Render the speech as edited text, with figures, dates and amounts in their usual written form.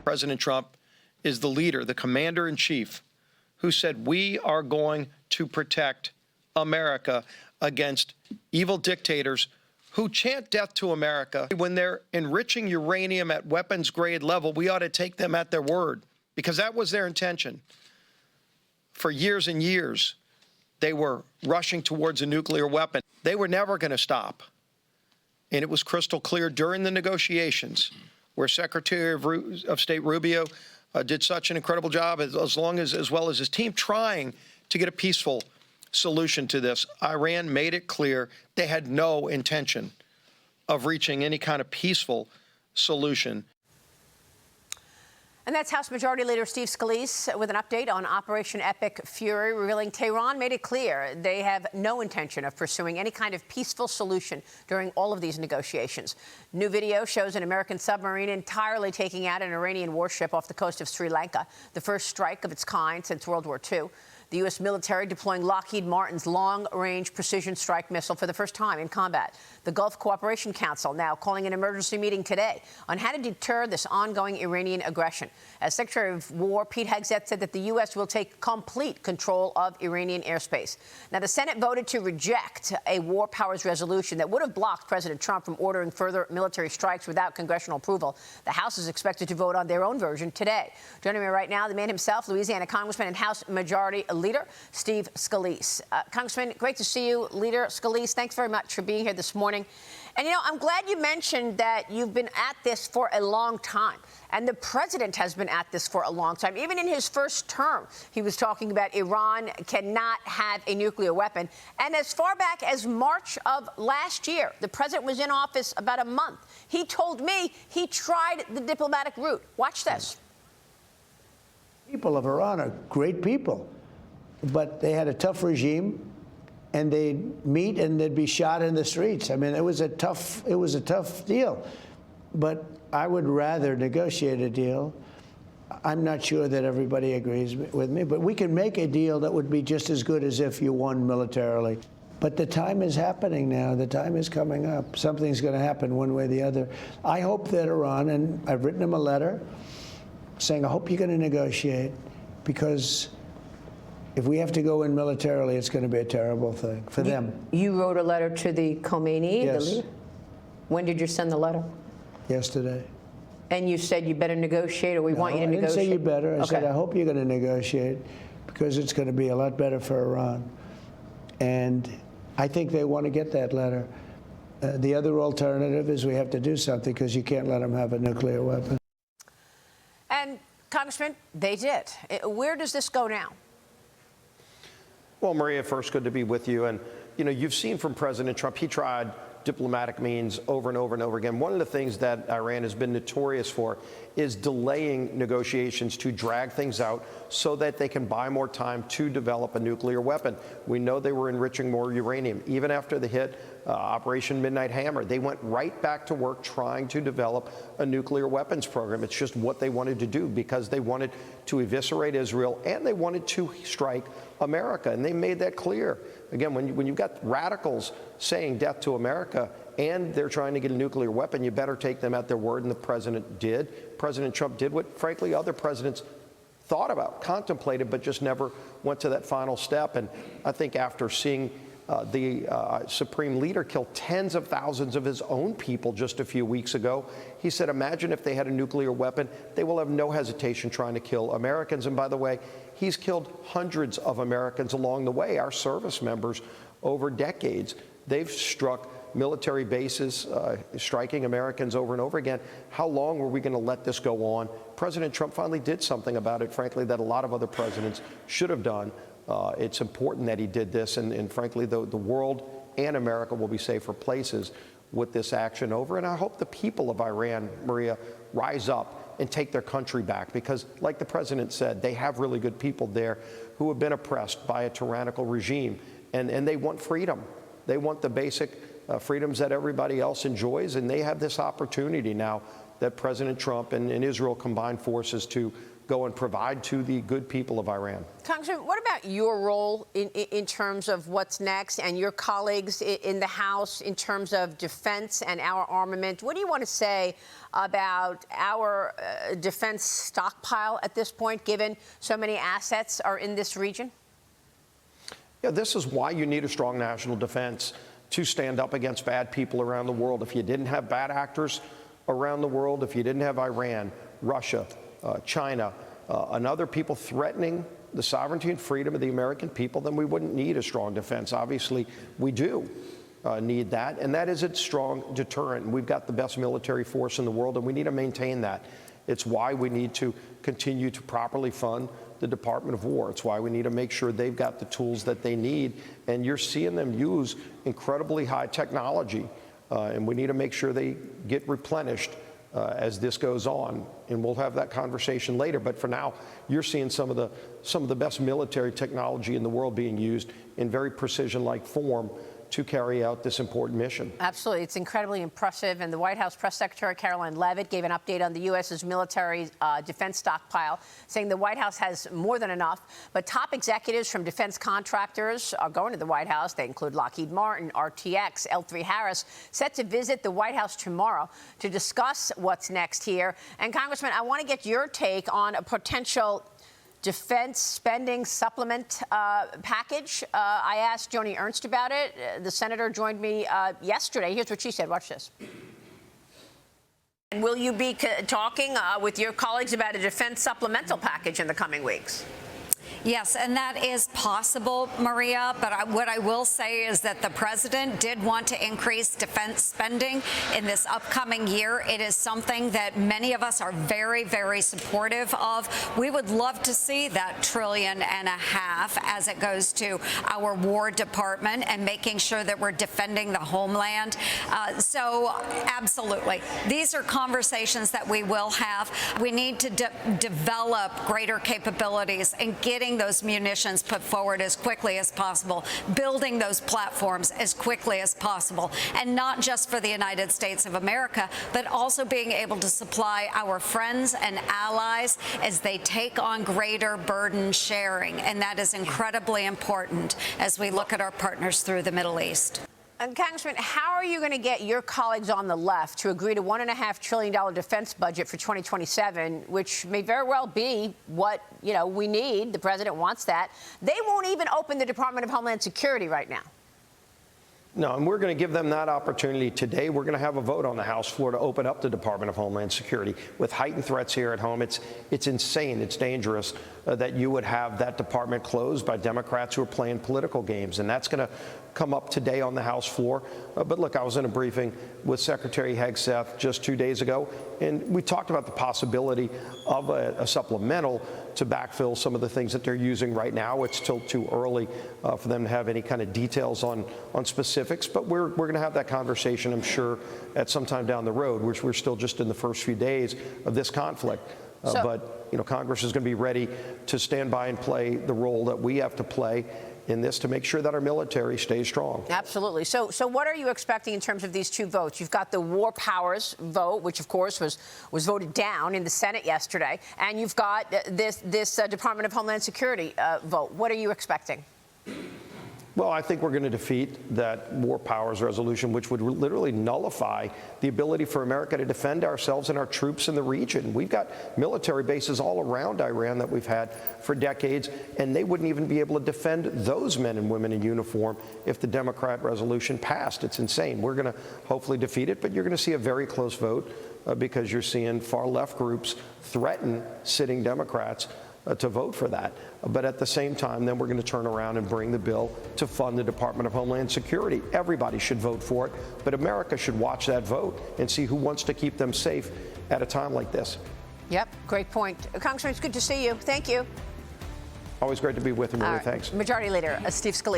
President Trump is the leader, the commander-in-chief, who said we are going to protect America against evil dictators who chant death to America. When they're enriching uranium at weapons-grade level, we ought to take them at their word, because that was their intention. For years and years, they were rushing towards a nuclear weapon. They were never going to stop. And it was crystal clear during the negotiations, where Secretary of State Rubio did such an incredible job, as well as his team, trying to get a peaceful solution to this. Iran made it clear they had no intention of reaching any kind of peaceful solution. And that's House Majority Leader Steve Scalise with an update on Operation Epic Fury, revealing Tehran made it clear they have no intention of pursuing any kind of peaceful solution during all of these negotiations. New video shows an American submarine entirely taking out an Iranian warship off the coast of Sri Lanka, the first strike of its kind since World War II. The U.S. military deploying Lockheed Martin's long-range precision strike missile for the first time in combat. The Gulf Cooperation Council now calling an emergency meeting today on how to deter this ongoing Iranian aggression. As Secretary of War Pete Hegseth said that the U.S. will take complete control of Iranian airspace. Now, the Senate voted to reject a war powers resolution that would have blocked President Trump from ordering further military strikes without congressional approval. The House is expected to vote on their own version today. Joining me right now, the man himself, Louisiana Congressman and House Majority Leader Steve Scalise. Congressman, great to see you. Leader Scalise, thanks very much for being here this morning. And, you know, I'm glad you mentioned that you've been at this for a long time. And the president has been at this for a long time. Even in his first term, he was talking about Iran cannot have a nuclear weapon. And as far back as March of last year, the president was in office about a month. He told me he tried the diplomatic route. Watch this. People of Iran are great people, but they had a tough regime, and they'd meet and they'd be shot in the streets. I mean, it was a tough deal. But I would rather negotiate a deal. I'm not sure that everybody agrees with me, but we can make a deal that would be just as good as if you won militarily. But the time is happening now. The time is coming up. Something's going to happen one way or the other. I hope that Iran, and I've written them a letter saying, I hope you're going to negotiate, because if we have to go in militarily, it's going to be a terrible thing for them. You wrote a letter to the Khamenei, yes. the leader? When did you send the letter? Yesterday. And you said you better negotiate, or we want you to negotiate? I didn't say you better. I said I hope you're going to negotiate, because it's going to be a lot better for Iran. And I think they want to get that letter. The other alternative is we have to do something, because you can't let them have a nuclear weapon. And, Congressman, they did. Where does this go now? Well, Maria, first, good to be with you. And, you know, you've seen from President Trump, he tried diplomatic means over and over and over again. One of the things that Iran has been notorious for is delaying negotiations to drag things out so that they can buy more time to develop a nuclear weapon. We know they were enriching more uranium. Even after the hit, Operation Midnight Hammer, they went right back to work trying to develop a nuclear weapons program. It's just what they wanted to do, because they wanted to eviscerate Israel and they wanted to strike America. And they made that clear. Again, when you've got radicals saying death to America and they're trying to get a nuclear weapon, you better take them at their word. And the president did. President Trump did what, frankly, other presidents thought about, contemplated, but just never went to that final step. And I think after seeing the supreme leader kill tens of thousands of his own people just a few weeks ago, he said, imagine if they had a nuclear weapon, they will have no hesitation trying to kill Americans. And by the way, he's killed hundreds of Americans along the way, our service members, over decades. They've struck military bases, striking Americans over and over again. How long were we going to let this go on? President Trump finally did something about it, frankly, that a lot of other presidents should have done. It's important that he did this, and frankly, the world and America will be safer places with this action over. And I hope the people of Iran, Maria, rise up and take their country back, because, like the president said, they have really good people there who have been oppressed by a tyrannical regime, and they want freedom. They want the basic freedoms that everybody else enjoys, and they have this opportunity now that President Trump and Israel combined forces to go and provide to the good people of Iran. Congressman, what about your role in terms of what's next and your colleagues in the House in terms of defense and our armament? What do you want to say about our defense stockpile at this point, given so many assets are in this region? Yeah, this is why you need a strong national defense to stand up against bad people around the world. If you didn't have bad actors around the world, if you didn't have Iran, Russia, China, and other people threatening the sovereignty and freedom of the American people, then we wouldn't need a strong defense. Obviously, we do need that, and that is a strong deterrent. And we've got the best military force in the world, and we need to maintain that. It's why we need to continue to properly fund the Department of War. It's why we need to make sure they've got the tools that they need, and you're seeing them use incredibly high technology, and we need to make sure they get replenished as this goes on, and we'll have that conversation later. But for now, you're seeing some of the best military technology in the world being used in very precision-like form to carry out this important mission. Absolutely. It's incredibly impressive. And the White House Press Secretary Caroline Leavitt gave an update on the U.S.'s military defense stockpile, saying the White House has more than enough. But top executives from defense contractors are going to the White House. They include Lockheed Martin, RTX, L3Harris, set to visit the White House tomorrow to discuss what's next here. And Congressman, I want to get your take on a potential defense spending supplement package. I asked Joni Ernst about it. The senator joined me yesterday. Here's what she said. Watch this. And will you be talking with your colleagues about a defense supplemental package in the coming weeks? Yes, and that is possible, Maria. But what I will say is that the president did want to increase defense spending in this upcoming year. It is something that many of us are very, very supportive of. We would love to see that $1.5 trillion as it goes to our War Department and making sure that we're defending the homeland. So absolutely. These are conversations that we will have. We need to develop greater capabilities and getting those munitions put forward as quickly as possible, building those platforms as quickly as possible, and not just for the United States of America, but also being able to supply our friends and allies as they take on greater burden sharing. And that is incredibly important as we look at our partners through the Middle East. And Congressman, how are you going to get your colleagues on the left to agree to $1.5 trillion defense budget for 2027, which may very well be what, we need? The president wants that. They won't even open the Department of Homeland Security right now. No, and we're going to give them that opportunity today. We're going to have a vote on the House floor to open up the Department of Homeland Security. With heightened threats here at home, it's insane, it's dangerous that you would have that department closed by Democrats who are playing political games, and that's going to come up today on the House floor. But look, I was in a briefing with Secretary Hegseth just 2 days ago, and we talked about the possibility of a supplemental to backfill some of the things that they're using right now. It's still too early for them to have any kind of details on specifics, but we're going to have that conversation, I'm sure, at some time down the road, which we're still just in the first few days of this conflict. But Congress is going to be ready to stand by and play the role that we have to play in this to make sure that our military stays strong. Absolutely. So what are you expecting in terms of these two votes? You've got the War Powers vote, which, of course, was voted down in the Senate yesterday, and you've got this Department of Homeland Security vote. What are you expecting? Well, I think we're going to defeat that War Powers resolution, which would literally nullify the ability for America to defend ourselves and our troops in the region. We've got military bases all around Iran that we've had for decades, and they wouldn't even be able to defend those men and women in uniform if the Democrat resolution passed. It's insane. We're going to hopefully defeat it, but you're going to see a very close vote because you're seeing far left groups threaten sitting Democrats to vote for that. But at the same time, then we're going to turn around and bring the bill to fund the Department of Homeland Security. Everybody should vote for it, but America should watch that vote and see who wants to keep them safe at a time like this. Yep, great point. Congressman, it's good to see you. Thank you. Always great to be with you, Maria. Thanks. Majority Leader Steve Scalise.